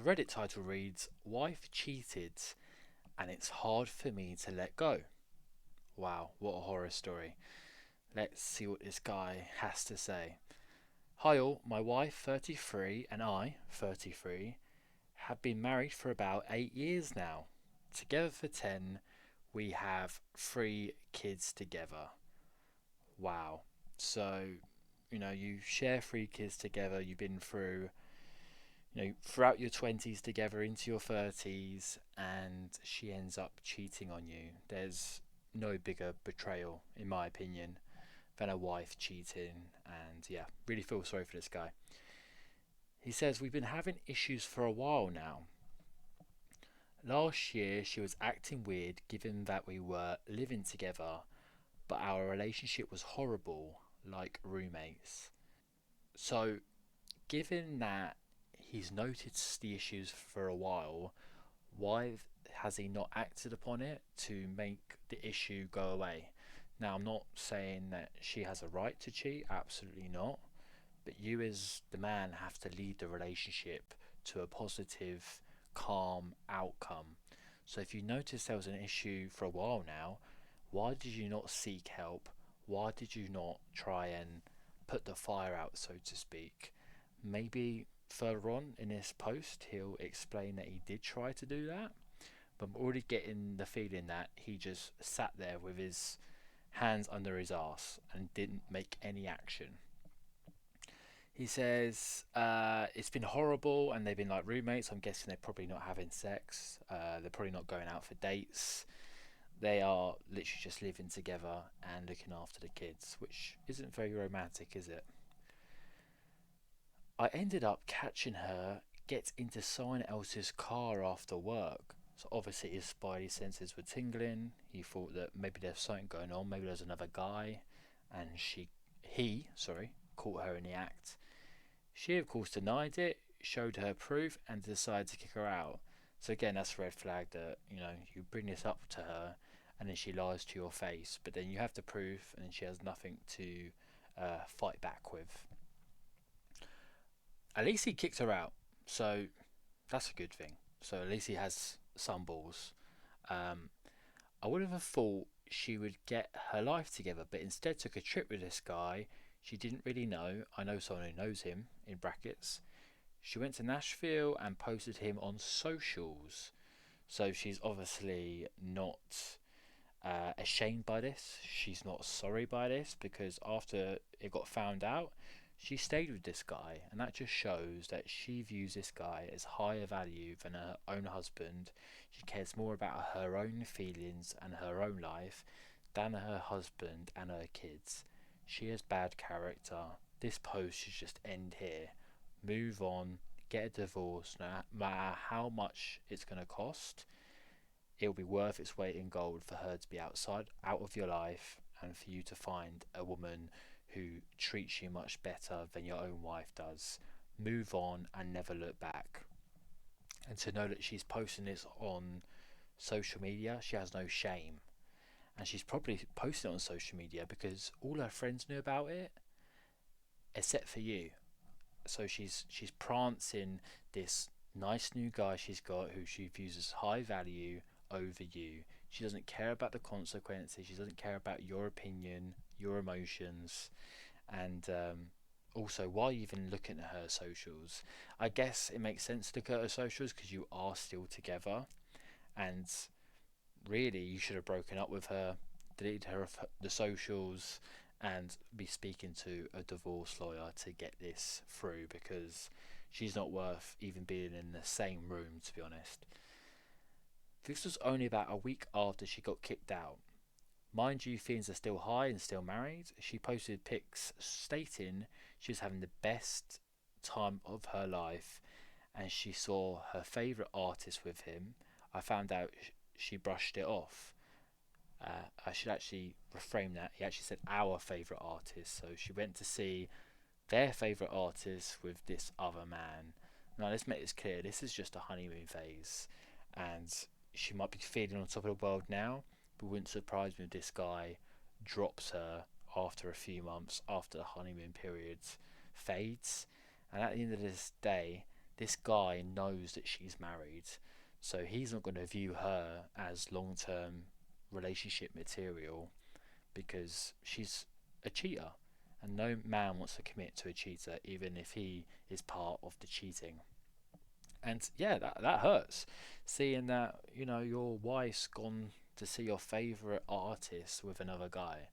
The Reddit title reads, "Wife cheated and it's hard for me to let go." Wow, what a horror story. Let's see what this guy has to say. "Hi all, my wife 33 and I 33 have been married for about 8 years now. Together for 10, we have 3 kids together." Wow. So, you share 3 kids together, you've been through, throughout your 20s together into your 30s, and she ends up cheating on you. There's no bigger betrayal, in my opinion, than a wife cheating. And yeah, really feel sorry for this guy. He says, "We've been having issues for a while now. Last year, she was acting weird given that we were living together, but our relationship was horrible, like roommates. So, given that he's noticed the issues for a while, why has he not acted upon it to make the issue go away?" Now, I'm not saying that she has a right to cheat, absolutely not. But you, as the man, have to lead the relationship to a positive, calm outcome. So, if you notice there was an issue for a while now, why did you not seek help? Why did you not try and put the fire out, so to speak? Maybe further on in this post, he'll explain that he did try to do that, but I'm already getting the feeling that he just sat there with his hands under his ass and didn't make any action. He says it's been horrible and they've been like roommates. I'm guessing they're probably not having sex. They're probably not going out for dates. They are literally just living together and looking after the kids, which isn't very romantic, is it? "I ended up catching her get into someone else's car after work." So obviously his spidey senses were tingling. He thought that maybe there's something going on. Maybe there's another guy, and he caught her in the act. She of course denied it, showed her proof, and decided to kick her out. So again, that's a red flag that you bring this up to her, and then she lies to your face. But then you have the proof, and then she has nothing to fight back with. At least he kicked her out, so that's a good thing. So at least he has some balls. Um, I would have thought she would get her life together, but instead took a trip with this guy she didn't really know. I know someone who knows him, in brackets. She went to Nashville and posted him on socials. So she's obviously not ashamed by this. She's not sorry by this because after it got found out, she stayed with this guy, and that just shows that she views this guy as higher value than her own husband. She cares more about her own feelings and her own life than her husband and her kids. She has bad character. This post should just end here. Move on, get a divorce, no matter how much it's going to cost. It'll be worth its weight in gold for her to be out of your life, and for you to find a woman who treats you much better than your own wife does. Move on and never look back. And to know that she's posting this on social media, she has no shame. And she's probably posting it on social media because all her friends knew about it, except for you. So she's prancing this nice new guy she's got who she views as high value over you. She doesn't care about the consequences. She doesn't care about your opinion, your emotions, and also, why are you even looking at her socials? I guess it makes sense to look at her socials because you are still together, and really you should have broken up with her, deleted her off the socials, and be speaking to a divorce lawyer to get this through because she's not worth even being in the same room, to be honest. This was only about a week after she got kicked out. Mind you, feelings are still high and still married. She posted pics stating she was having the best time of her life and she saw her favourite artist with him. I found out she brushed it off. I should actually reframe that. He actually said our favourite artist. So she went to see their favourite artist with this other man. Now, let's make this clear. This is just a honeymoon phase. And she might be feeling on top of the world now, but wouldn't surprise me if this guy drops her after a few months, after the honeymoon period fades. And at the end of this day, this guy knows that she's married, so he's not going to view her as long term relationship material because she's a cheater. And no man wants to commit to a cheater, even if he is part of the cheating. And yeah, that hurts. Seeing that, your wife's gone to see your favourite artist with another guy.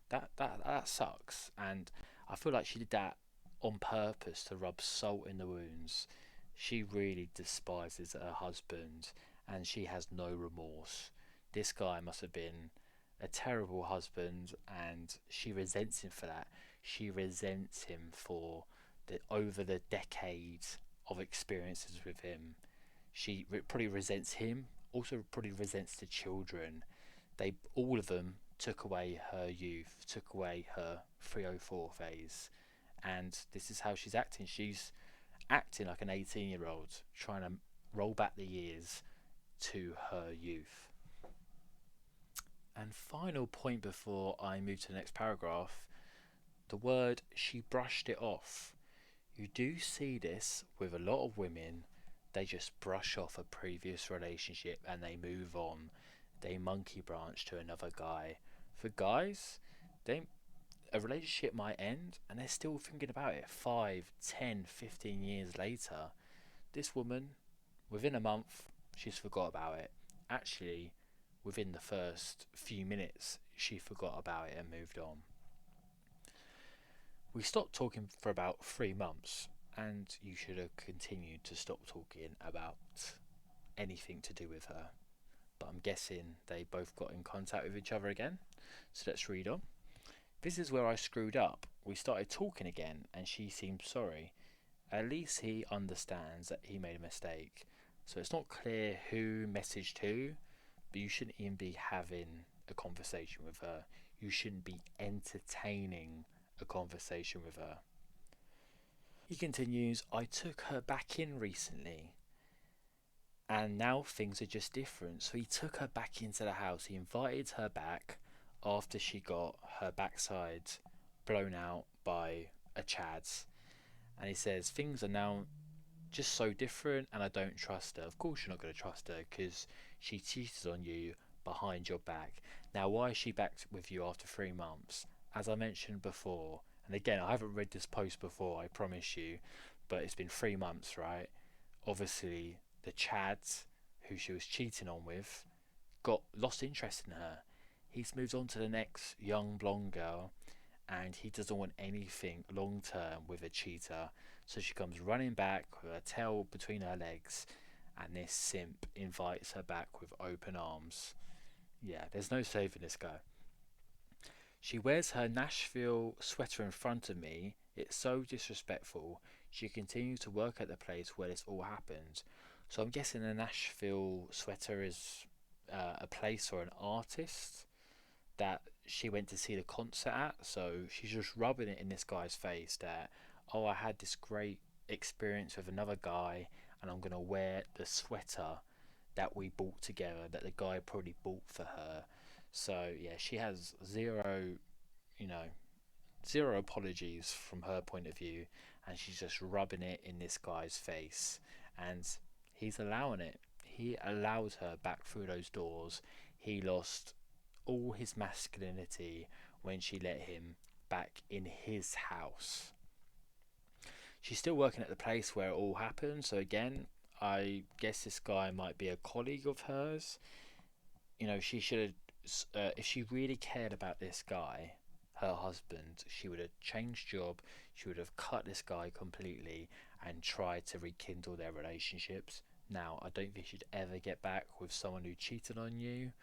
That sucks. And I feel like she did that on purpose to rub salt in the wounds. She really despises her husband and she has no remorse. This guy must have been a terrible husband and she resents him for that. She resents him for the over the decades of experiences with him. She probably resents him, also probably resents the children. They all of them took away her youth, took away her 304 phase, and this is how she's acting. She's acting like an 18-year-old, trying to roll back the years to her youth. And final point before I move to the next paragraph, the word she brushed it off. You do see this with a lot of women. They just brush off a previous relationship and they move on. They monkey branch to another guy. For guys, they a relationship might end and they're still thinking about it 5, 10, 15 years later. This woman, within a month, she's forgot about it. Actually, within the first few minutes, she forgot about it and moved on. We stopped talking for about 3 months, and you should have continued to stop talking about anything to do with her. But I'm guessing they both got in contact with each other again. So let's read on. This is where I screwed up. We started talking again, and she seemed sorry. At least he understands that he made a mistake. So it's not clear who messaged who, but you shouldn't even be having a conversation with her. You shouldn't be entertaining a conversation with her. He continues, I took her back in recently and now things are just different. So he took her back into the house. He invited her back after she got her backside blown out by a Chad. And he says, things are now just so different and I don't trust her. Of course you're not going to trust her because she cheated on you behind your back. Now, why is she back with you after 3 months? As I mentioned before, and again, I haven't read this post before, I promise you, but it's been 3 months, right? Obviously, the Chads who she was cheating on with got lost interest in her. He's moved on to the next young blonde girl, and he doesn't want anything long term with a cheater. So she comes running back with her tail between her legs, and this simp invites her back with open arms. Yeah, there's no saving this guy. She wears her Nashville sweater in front of me. It's so disrespectful. She continues to work at the place where this all happened. So I'm guessing the Nashville sweater is a place or an artist that she went to see the concert at. So she's just rubbing it in this guy's face that, oh, I had this great experience with another guy and I'm going to wear the sweater that we bought together, that the guy probably bought for her. So yeah, she has you know, zero apologies from her point of view, and she's just rubbing it in this guy's face, and he's allowing it. He allowed her back through those doors. He lost all his masculinity when she let him back in his house. She's still working at the place where it all happened, so again, I guess this guy might be a colleague of hers. She should have, if she really cared about this guy, her husband, she would have changed job. She would have cut this guy completely and tried to rekindle their relationships. Now, I don't think she'd ever get back with someone who cheated on you,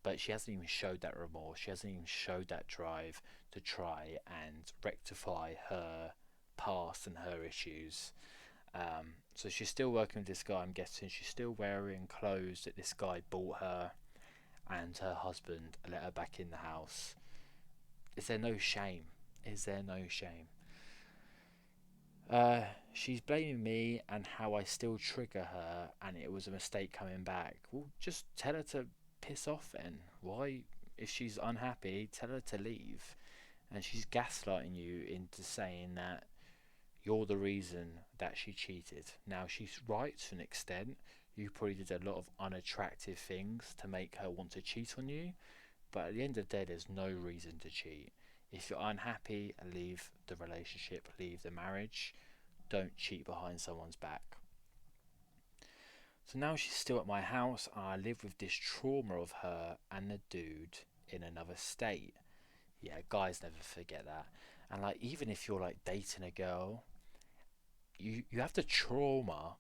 but she hasn't even showed that remorse. She hasn't even showed that drive to try and rectify her past and her issues. So she's still working with this guy, I'm guessing. She's still wearing clothes that this guy bought her, and her husband let her back in the house. Is there no shame? Is there no shame? She's blaming me and how I still trigger her, and it was a mistake coming back. Well, just tell her to piss off then. Why? If she's unhappy, tell her to leave. And she's gaslighting you into saying that you're the reason that she cheated. Now, she's right to an extent. You probably did a lot of unattractive things to make her want to cheat on you, but at the end of the day, there's no reason to cheat. If you're unhappy, leave the relationship, leave the marriage. Don't cheat behind someone's back. So now she's still at my house, and I live with this trauma of her and the dude in another state. Yeah, guys never forget that. And like, even if you're like dating a girl, you have the trauma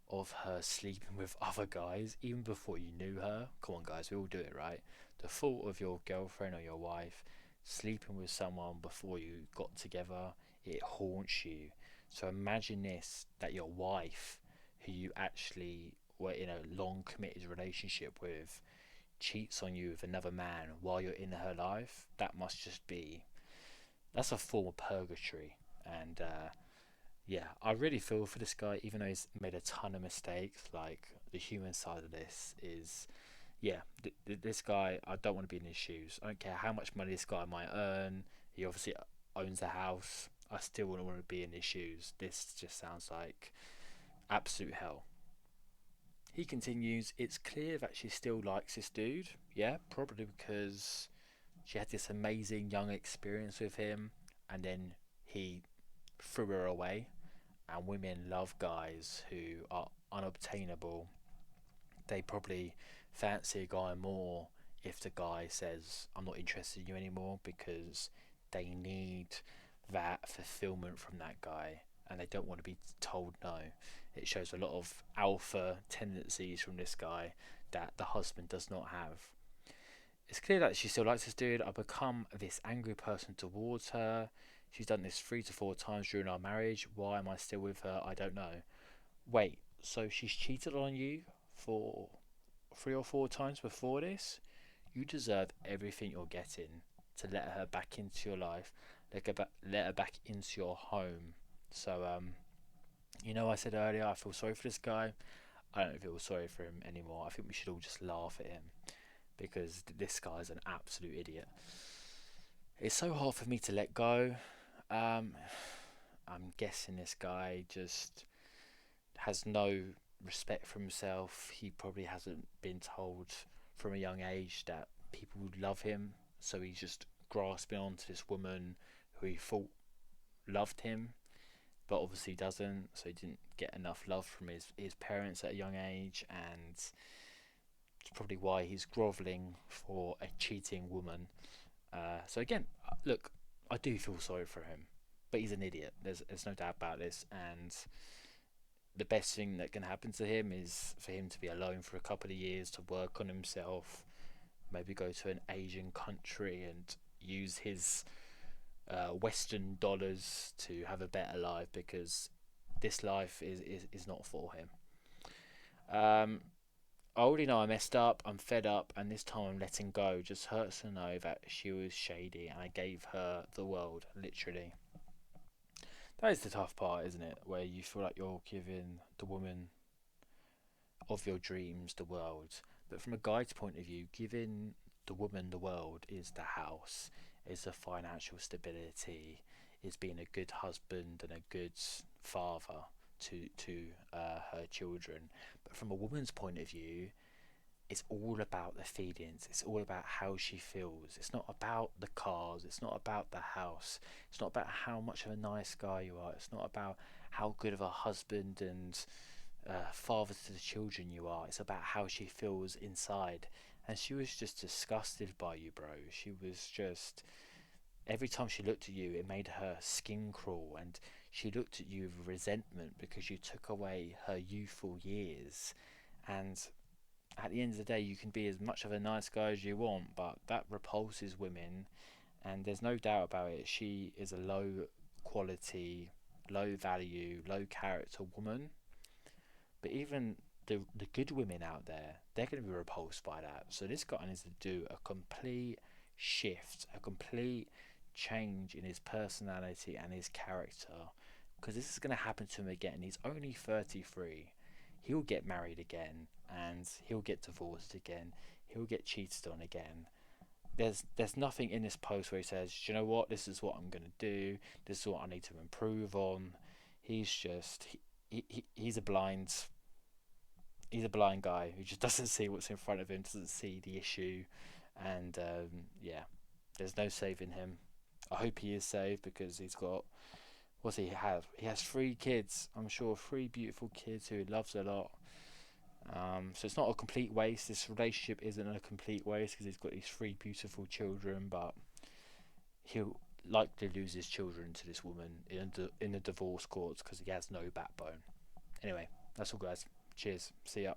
of her sleeping with other guys even before you knew her. Come on, guys, we all do it, right? The thought of your girlfriend or your wife sleeping with someone before you got together, it haunts you. So imagine this, that your wife, who you actually were in a long committed relationship with, cheats on you with another man while you're in her life. That must just be, that's a form of purgatory. And yeah, I really feel for this guy, even though he's made a ton of mistakes. Like, the human side of this is, yeah, this guy, I don't want to be in his shoes. I don't care how much money this guy might earn. He obviously owns a house. I still wouldn't want to be in his shoes. This just sounds like absolute hell. He continues, it's clear that she still likes this dude. Yeah, probably because she had this amazing young experience with him, and then he threw her away. And women love guys who are unobtainable. They probably fancy a guy more if the guy says, I'm not interested in you anymore, because they need that fulfillment from that guy and they don't want to be told no. It shows a lot of alpha tendencies from this guy that the husband does not have. It's clear that she still likes this dude. I've become this angry person towards her. She's done this 3 to 4 times during our marriage. Why am I still with her? I don't know. Wait, so she's cheated on you for 3 or 4 times before this? You deserve everything you're getting to let her back into your life, let her back into your home. So, I said earlier I feel sorry for this guy. I don't feel sorry for him anymore. I think we should all just laugh at him because this guy's an absolute idiot. It's so hard for me to let go. Um, I'm guessing this guy just has no respect for himself. He probably hasn't been told from a young age that people would love him, so he's just grasping onto this woman who he thought loved him, but obviously doesn't. So he didn't get enough love from his parents at a young age, and it's probably why he's grovelling for a cheating woman. So again, look, I do feel sorry for him, but he's an idiot. There's no doubt about this, and the best thing that can happen to him is for him to be alone for a couple of years, to work on himself, maybe go to an Asian country and use his Western dollars to have a better life, because this life is not for him. Um, I already know I messed up, I'm fed up, and this time I'm letting go. Just hurts to know that she was shady and I gave her the world, literally. That is the tough part, isn't it? Where you feel like you're giving the woman of your dreams the world. But from a guy's point of view, giving the woman the world is the house, is the financial stability, is being a good husband and a good father to her children. But from a woman's point of view, it's all about the feelings. It's all about how she feels. It's not about the cars. It's not about the house. It's not about how much of a nice guy you are. It's not about how good of a husband and father to the children you are. It's about how she feels inside. And she was just disgusted by you, bro. She was just, every time she looked at you, it made her skin crawl, and she looked at you with resentment because you took away her youthful years. And at the end of the day, you can be as much of a nice guy as you want, but that repulses women, and there's no doubt about it. She is a low quality, low value, low character woman. But even the good women out there, they're going to be repulsed by that. So this guy needs to do a complete shift, a complete change in his personality and his character, because this is going to happen to him again. He's only 33. He'll get married again, and he'll get divorced again. He'll get cheated on again. There's nothing in this post where he says, you know what, this is what I'm going to do. This is what I need to improve on. He's just he's a blind guy who just doesn't see what's in front of him, doesn't see the issue, and yeah, there's no saving him. I hope he is saved because he's got, what's he have? He has three kids. I'm sure three beautiful kids who he loves a lot. So it's not a complete waste. This relationship isn't a complete waste because he's got these three beautiful children, but he'll likely lose his children to this woman in the divorce courts because he has no backbone. Anyway, that's all, guys. Cheers. See ya.